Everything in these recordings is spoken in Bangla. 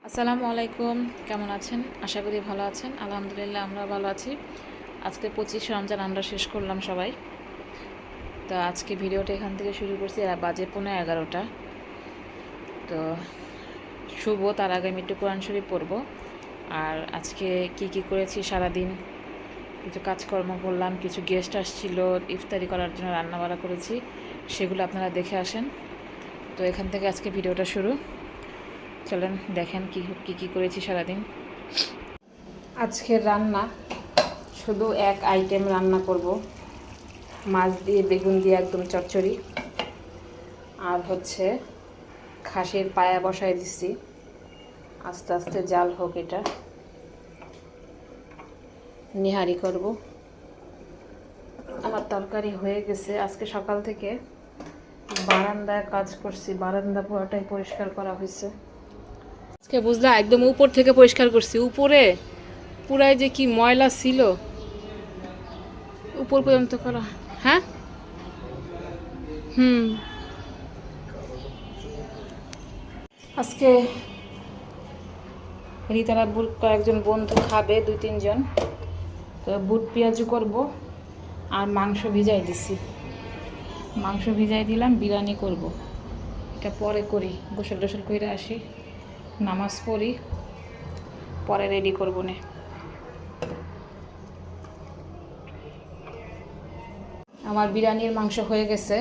আসসালামু আলাইকুম, কেমন আছেন? আশা করি ভালো আছেন। আলহামদুলিল্লাহ আমরা ভালো আছি। আজকে 25 রমজান আমরা শেষ করলাম সবাই। তো আজকে ভিডিওটা এখান থেকে শুরু করছি, আর বাজে 11:15। তো শুভ, তার আগে আমি একটু কোরআন শরীফ পড়বো। আর আজকে কি করেছি সারাদিন, কিছু কাজকর্ম করলাম, কিছু গেস্ট আসছিল, ইফতারি করার জন্য রান্নাবাড়া করেছি, সেগুলো আপনারা দেখে আসেন। তো এখান থেকে আজকে ভিডিওটা শুরু। চলেন দেখেন কি করেছি সারাদিন। আজকের রান্না শুধু এক আইটেম রান্না করব, মাছ দিয়ে বেগুন দিয়ে একদম চচ্চড়ি। আর হচ্ছে খাসির পায়া বসায় দিচ্ছি, আস্তে আস্তে জাল হোক, এটা নিহারি করব। আমার তরকারি হয়ে গেছে। আজকে সকাল থেকে বারান্দায় কাজ করছি, বারান্দা পুরোটাই পরিষ্কার করা হয়েছে আজকে, বুঝলা? একদম উপর থেকে পরিষ্কার করছি। উপরে পুরাই যে কি ময়লা ছিল, উপর পর্যন্ত করা। হ্যাঁ, আজকে রিতার আব্বুর কয়েকজন বন্ধু খাবে, 2-3 জন। তো বুট পেঁয়াজু করব, আর মাংস ভিজাই দিছি। মাংস ভিজাই দিলাম, বিরিয়ানি করব। এটা পরে করি, গোসল টোসল করে আসি, নামাজ পড়ি, পরে রেডি করব নে। আমার বিরিয়ানির মাংস হয়ে গেছে,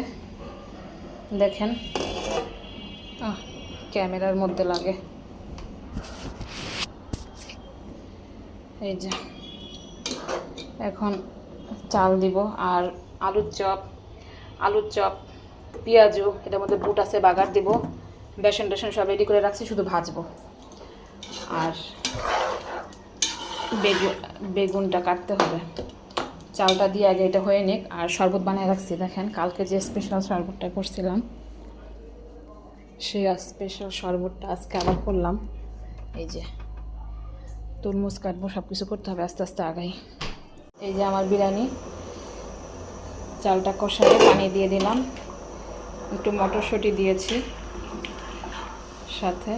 দেখেন। ক্যামেরার মধ্যে লাগে, এই যে। এখন চাল দিব, আর আলুর চপ পেঁয়াজু, এটার মধ্যে বুট আছে, বাগার দিব, বেসন টেসন সব রেডি করে রাখছি, শুধু ভাজবো। আর বেগুনটা কাটতে হবে। চালটা দিয়ে আগে এটা হয়ে নিক। আর শরবত বানিয়ে রাখছি, দেখেন। কালকে যে স্পেশাল শরবতটা করছিলাম, সেই স্পেশাল শরবতটা আজকে আবার করলাম। এই যে তরমুজ কাটবো, সব কিছু করতে হবে, আস্তে আস্তে আগাই। এই যে আমার বিরিয়ানি, চালটা কষায়ে পানি দিয়ে দিলাম, একটু মটরশুঁটি দিয়েছি সাথে।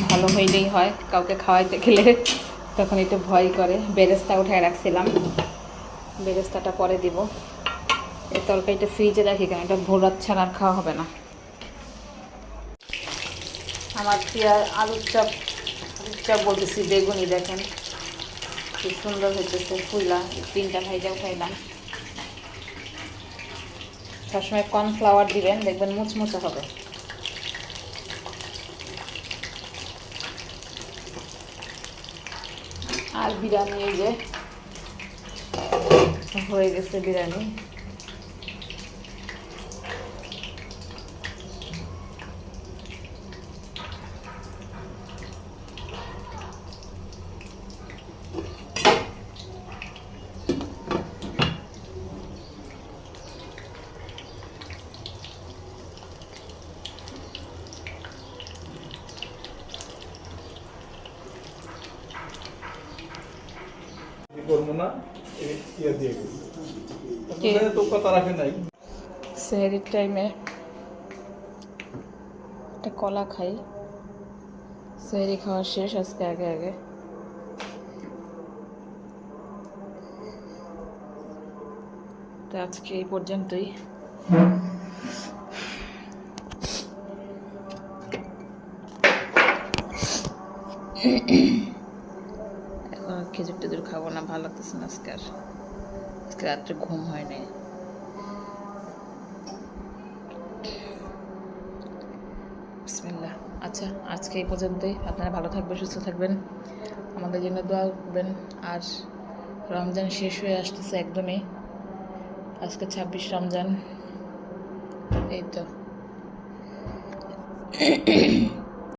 ভালো হইলেই হয়, কাউকে খাওয়াইতে গেলে তখন একটু ভয় করে। বেরেস্তা উঠায় রাখছিলাম, বেরেস্তাটা পরে দিব। এই তরকারিটা ফ্রিজে রাখি, কেন এটা ভোর রাত ছাড়া আর খাওয়া হবে না। আমার আলুর চপ বলতেছি, বেগুনি দেখেন খুব সুন্দর হয়েছে, ফুইলা 3টা ভাইজা উঠাইলাম। সবসময় কর্নফ্লাওয়ার দিবেন, দেখবেন মুচমুচে হবে। আর বিরিয়ানি, এই যে হয়ে গেছে বিরিয়ানি। সেহরির টাইমে একটা কলা খাই, সেহরি খাওয়া শেষ আজকে আগে। তো আজকে এই পর্যন্তই। এখন খেজুর টেজুর খাবো না, ভালো লাগতেছে না আজকে রাত্রে ঘুম হয়নি। বিসমিল্লাহ। আচ্ছা, আজকে এই পর্যন্তই। আপনারা ভালো থাকবেন, সুস্থ থাকবেন, আমাদের জন্য দোয়া করবেন। আর রমজান শেষ হয়ে আসতেছে একদমই, আজকে 26 রমজান, এই তো।